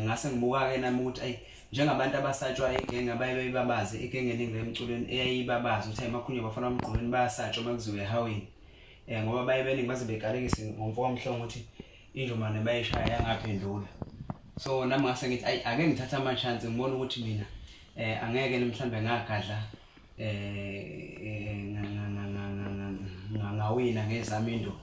ngase ngibuka ke nami ukuthi ayi njengabantu abasatshwa igenge abaye babaze igenge eningi emculweni eyayibabaza ukuthi emakhunye bafana umgqolweni bayasatshwa makuziwe ehaweni ngoba baye beningi baze bekalekise ngomfo wamhlongo ukuthi injomane bayishaya yangaphendula. So nami ngase ngithi ayi ake ngithatha ama chance ngibona ukuthi mina angeke mhlambe ngagadla ngawina ngezami into.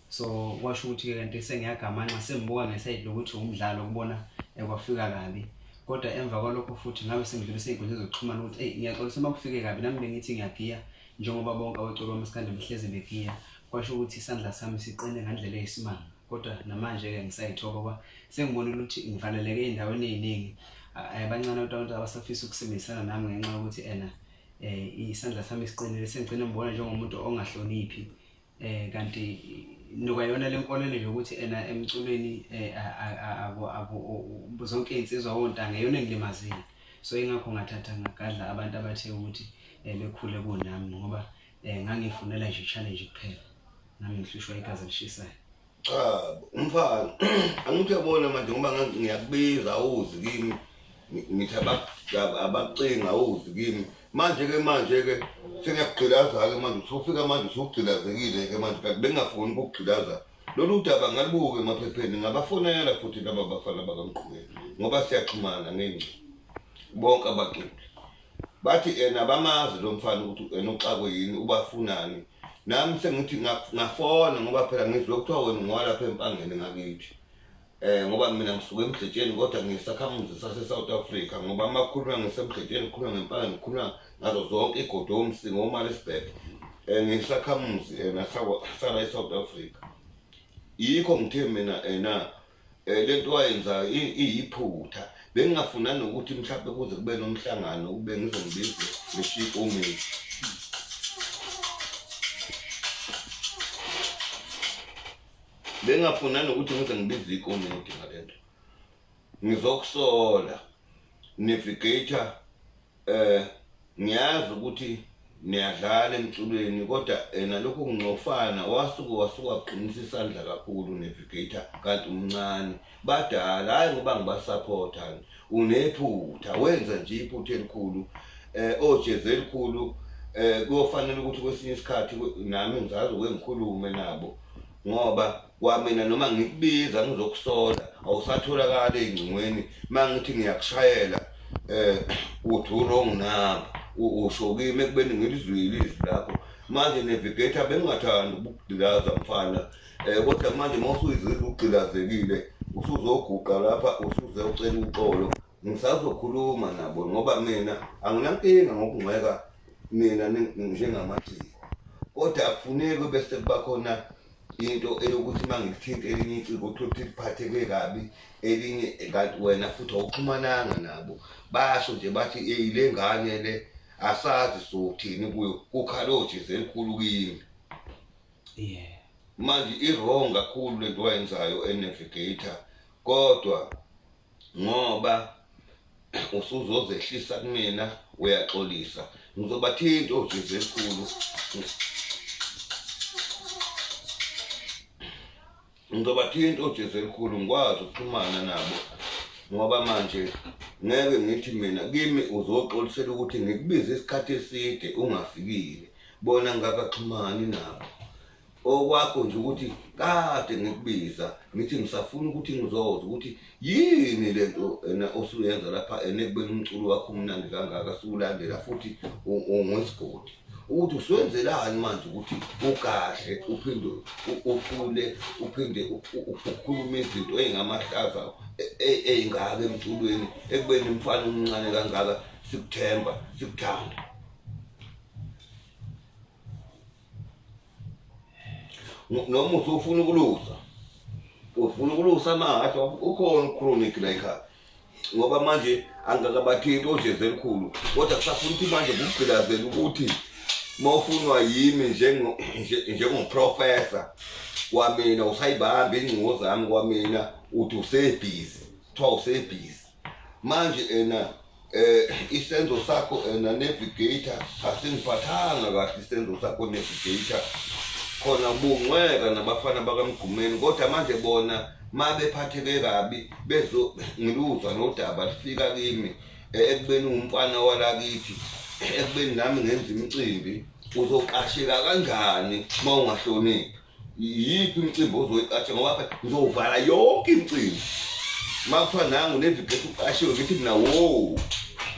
So kwasho ukuthi ke kanti sengiyagamanga sembuka ngeside lokuthi umdlalo kubona ekwafika kabi. Kodwa emva kwalokho futhi ngabe sengidlulisa izinkundla zokuxhumana ukuthi ngiyaxolisa uma kufike kabi nami bengithi ngiyagiya njengoba bonke abaculi bamaskandi behlezi begiya. Kwasho ukuthi isandla sami siqine ngandlela eyisimanga. Kodwa namanje ke ngisayithoba kwa sengibonile ukuthi ngivaleleke endaweni eziningi abancane abantu abasafisa ukusebenzisana nami ngenxa ukuthi isandla sami siqinile sengigcina ngibona njengomuntu ongahloniphi kanti nokayona lenkolelo nje ukuthi emculweni zonke insizwa wontanga yona engilimazile. So ingakho ngathatha ngagadla abantu abathe ukuthi bekhule kunami ngoba ngangifunela nje challenge kuphela nami ngihlushwa igazi lishisayo. Umfana angithi uyabona manje ngoba ngiyakubiza uzi kimi ngithi abacinga uzi kimi manje ke sengiyakugqilaza ke manje usufika manje usugqilazekile ke manje kanti bengafuni ukugqilaza lolu daba ngalibuke emaphepheni ngabafonela futhi laba bafana bakaMgqubele ngoba siyaxhumana ngenxa bonke abaculi bathi abamazi lo mfana ukuthi uxakwe yini ubafunani. Nami sengithi ngafona ngoba phela ngizwe kuthiwa wena ngwalapha empangeni ngakithi ngoba mina ngisuke eMgcetsheni kodwa ngisakhamuzi sase-South Africa ngoba amakhuluma ngisemgcetsheni khuluma ngempangeni khuluma ngazo zonke igodo omsingo oMaritzburg ngisakhamuzi sala eSouth Africa. Yikho ngithe mina lento wayenza iyiphutha bengingafuna nokuthi mhlawumbe kuze kube nomhlangano kube ngizongibize ngishike umeyi. Bengafuna nokuthi ngize ngibize ikomiti ngalento ngizokusola Navigator ngiyazi ukuthi niyadlala emculweni kodwa nalokho ngingofana wasuka qinisa isandla kakhulu Navigator kanti umncane badala hayi ngoba ngibasupporta unephutha wenza nje iphutha elikhulu ojeze elikhulu kuyofanele ukuthi kwesinye isikhathi nami ngizazi ngikhulume nabo ngoba kwamina noma ngikubiza ngizokusola awusatholakala ezingcingweni mangithi ngiyakushayela uthi wrong number usho kimi ekubeni ngilizwile izwi lakho manje Navigator bengingathanda ukugqilaza mfana kodwa manje mawusuyizizwe ugqilazekile usuzoguqa lapha usuze ucela uxolo ngisazokhuluma nabo ngoba mina anginankinga ngokungcweka mina njengamaciko kodwa akufuneki bese kubakhona into eyokuthi mangikuthinte elinye iciko ukuthi liphatheke kabi elinye kanti wena futhi awuxhumananga nabo basho nje bathi le ngane le asazi sokuthini kuyo kukhaloje zelikhulu kimi. Manje irong kakhulu lento wayenzayo eNavigator kodwa ngoba usuzozehlisa kumina uyaxolisa ngizobathinta oje elikhulu ngizobathinta ojeze elikhulu ngikwazi ukuxhumana nabo ngoba manje ngeke ngithi mina kimi uzoxolisela ukuthi ngikubize isikhathi eside ungafikile bona ngakaxhumani nabo okwakho nje ukuthi kade ngikubiza ngithi ngisafuna ukuthi ngizoza ukuthi yini lento osuyenza lapha ekubeni umculo wakho umnandi kangaka sulandela futhi ungwesigodi ukuthi usenzelani manje ukuthi ukahle uphinde ucule uphinde ukhulume izinto ezingamahlaza ezingaka emculweni ekubeni umfana omncane kangaka sikuthemba sikuthanda. Noma usufuna ukulusa manje ukhona chronic like ngoba manje angakabathinti ojeze elikhulu kodwa kusafuna ukuthi manje kugqilazela ukuthi mawufunwa yimi njengoprofessor kwamina usayibamba ingcingo zami kwamina uthi usebhizi kuthiwa usebhizi manje isenzo sakho Navigator asingiphathanga kahle isenzo sakho Navigator khona ubungcweka nabafana bakaMgqumeni kodwa manje bona mabephatheke kabi ngiluzwa nodaba lifika kimi ekubeni umfana walakithi ekubeni nami ngenza imicimbi uzoqasheka kanjani uma ungahloniphi yiphi imicimbi ozoyiqasha ngoba phela ngizovala yonke imicimbi makuthiwa nangu Navigator uqashiwe ngithi mina wo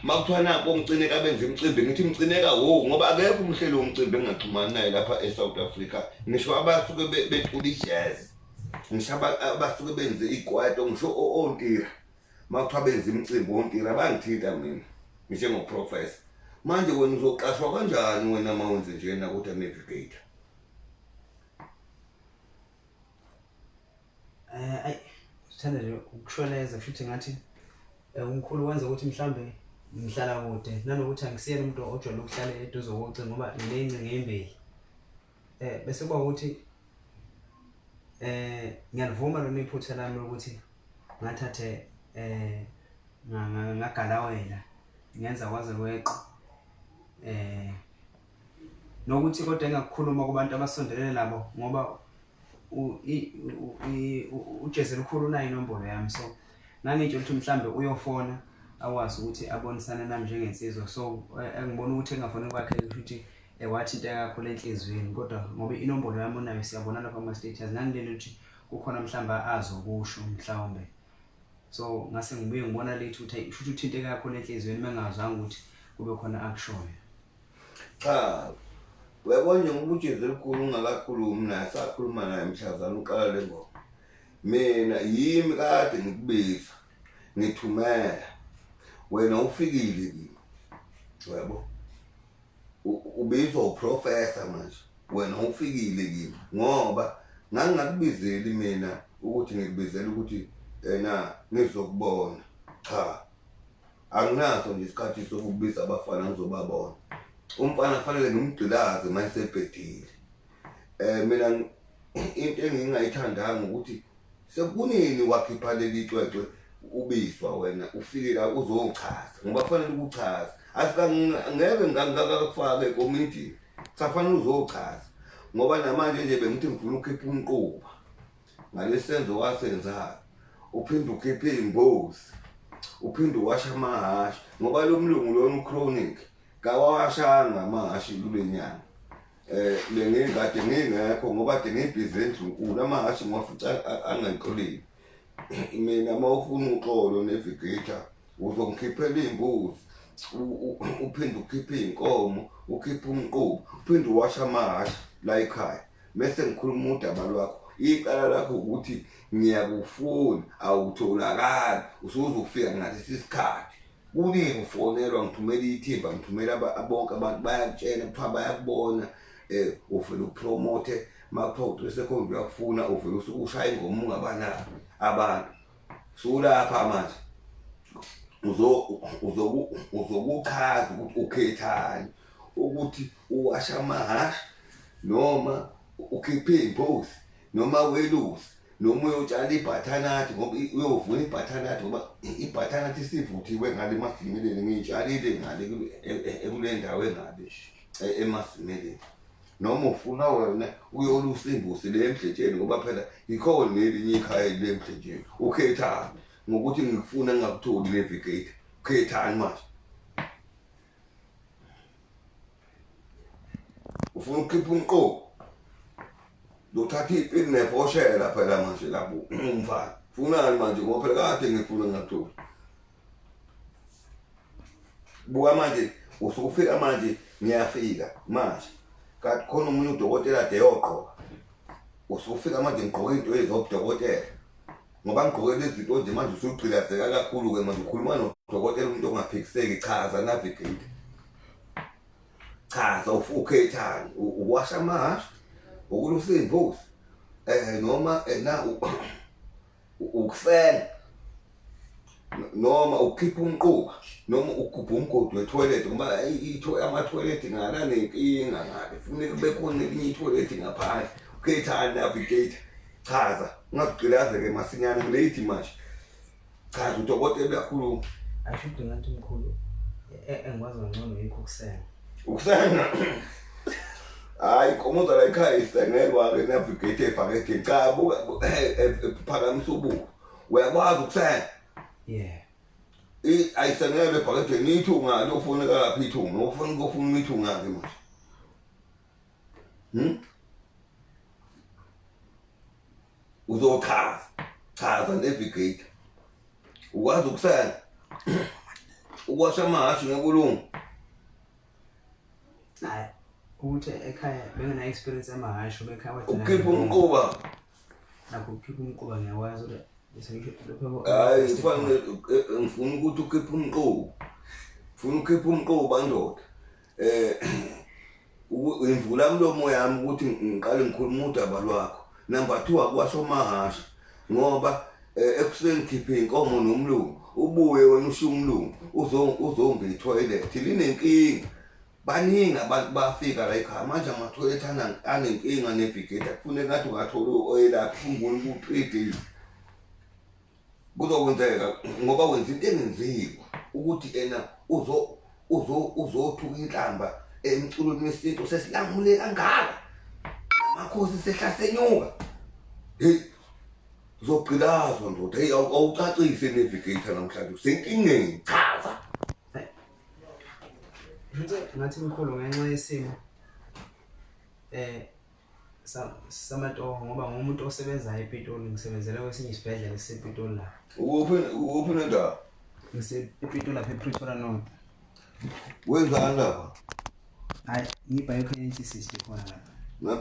makuthiwa nampo ngcineka benza imicimbi ngithi ngcineka wo ngoba akekho umhlelo womcimbi engaxhumana naye lapha eSouth Africa ngisho abasuke becula ijazz ngisho abasuke benze ikwaito ngisho ontira makuthiwa benza imicimbi ontira bangithinta mina njengoprofessor manje wena uzoqashwa kanjani wena mawenze njena kodwa Navigator ayi sithanda nje ukushweleza futhi ngathi umkhulu wenza ukuthi mhlambe ngihlala kude nanokuthi angisiyele umuntu ojwayele ukuhlala eduze kocingo ngoba nginencingo ngembeli bese kuba ukuthi ngiyalivuma lona iphutha lami ukuthi ngathathe ngagalawela ngenza kwaze kweqe nokuthi kodwa engakukhuluma kubantu abasondelene nabo ngoba ujeze likhulu nayo inombolo yami so ngangitsho ukuthi mhlambe uyofona awazi ukuthi abonisana nami njengensizwa so engibona ukuthi engafoni kwakhe ukuthi wathinteka kakhulu enhlizweni kodwa ngoba inombolo yami onayo siyabona lapha ama status ngangilele ukuthi kukhona mhlamba azokusho mhlawumbe so ngase ngibuye ngibona lethu ukuthi futhi uthinteka kakhulu enhlizweni mengazange ukuthi kube khona akushoyo cha uyabona ngoba ujeze likhulu ungakakhulumi naye sakhuluma naye mhlazana uqala le ngoma mina yimi kade ngikubiza ngithumela wena ufikile kimi yebo ubizwa uprofessor manje wena ufikile kimi ngoba ngangakubizeli mina ukuthi ngikubizela ukuthi ngizokubona cha anginaso nje isikhathi sokubiza abafana ngizobabona umfana kufanele ngimgqilaze mayesebhedile mina into engingayithandanga ukuthi sekunini wakhipha leli cwecwe ubizwa wena ufike la uzochaza ngoba kufanele ukuchaza ngeke ngakufaka ekomiti safanele uzochaza ngoba namanje nje bengithi ngifuna ukhipha umquba ngalesenzo wasenza uphinde ukhiphe imbuzi uphinde uwasha amahashi ngoba lo mlungu lona uchronic kawashanga amahashi kule nyanga lengingade ngingekho ngoba kade ngibhizi endlunkulu amahashi ngiwafica angangiqolile mina mawufuna uxolo Navigator uzongikhiphela imbuzi uphinde ukhiphe inkomo ukhiphe umquba uphinde uwasha amahashi la ekhaya bese ngikhuluma udaba lwakho iqala lakho ukuthi ngiyakufuna awutholakali usuzofika ngalesi sikhathi kulini ufonelwa ngithumela ithimba ngithumela bonke abantu bayakutshela kuthiwa bayakubona uvela upromote makuthiwa Seconds uyakufuna uvela usukushaya ingoma ungabanaki abantu sulapha manje uzokuchaza ukuthi ukhethani ukuthi uwasha amahashi noma ukhiphe imbuzi noma welusi noma uyotshala ibhathanathi ngoba uyovuna ibhathanathi ngoba ibhathanathi sivuthiwe ngale emazimeleni ngiyitshalile ngale ekule ndawo engabe emazimeleni noma ufuna wena uyolusa imbuzi le emhletsheni ngoba phela ikhona nelinye ikhaya le emhletsheni ukhethani ngokuthi ngikufuna ngakutholi Navigator ukhethani manje ufuna ukhipha umqobo lothatha ipini nefoshela phela manje lapho umfana funani manje ngoba phela kade ngifuna ngakutholi buka manje usufika manje ngiyafika manje kanti khona umunye udokotela ade yoqoqa usufika manje ngigqoka into ezobudokotela ngoba ngigqoke lezi zinto nje manje usugcilazeka kakhulu ke manje ukhuluma nodokotela umuntu ongaphikiseki chaza Navigator chaza ukhethani uwasha amahashi ukulusa imbuzi noma ukusenga noma ukhipha umquba noma ukhupha umgodi wetoilet ngoba ama-toilet ngala nenkinga ngale kufuneka kube khona elinye itoilet ngaphandle ukhethani Navigator chaza ungagqilaze-ke masinyane ngileyithi manje chaza udokotela uyakhuluma ashude ngathi mkhulu engikwazi ngcono yikho ukusenga ukusenga hayi komuza la ekhaya isengelwa ke Navigator ebhaketheni cha buka phakamisa ubuko uyakwazi ukusena ayisengelwe ebhaketheni ithunga lofuneka lapha ithunga ufuna ithunga ke manje uzochaza Navigator ukwazi ukusena ukwasha amahashe ngekulungu hayi ukuthi ekhaya bengena experience amahashe bekhaya ukhipha umquba nakho ukhipha umquba ngiyakwazi bese ngisho hayi kufanele ngifuna ukuthi ukhipha umquba ndoda imvula mlomo yami ukuthi ngiqale ngikhuluma udaba lwakho number 2 akwasha amahashe ngoba ekuseni khiphe inkomo nomlungu ubuye wena usho umlungu uzombe itoilet linenkinga baningi abantu bafika la ekhaya manje ama-toilet anenkinga Navigator kufuneka ngathi ungathola oyelaphi unguni ku-3 days kuzokwenzeka ngoba wenza into engenziwa ukuthi ena uzothuka inhlamba emculweni wesintu sesilamule kangaka namakhosi sehlasenyuka uzogqilazwa ndoda awucacise Navigator namhlanje usenkingeni chaza ngathi mkhulu ngenxa yesimo samatoho ngoba ngumuntu osebenzayo ePitoli ngisebenzela kwesinye isibhedlela esisePitoli la uphi nendawo ePitoli lapha ePretoria North wenzani lapha hayi ngibiochemistry khona lapha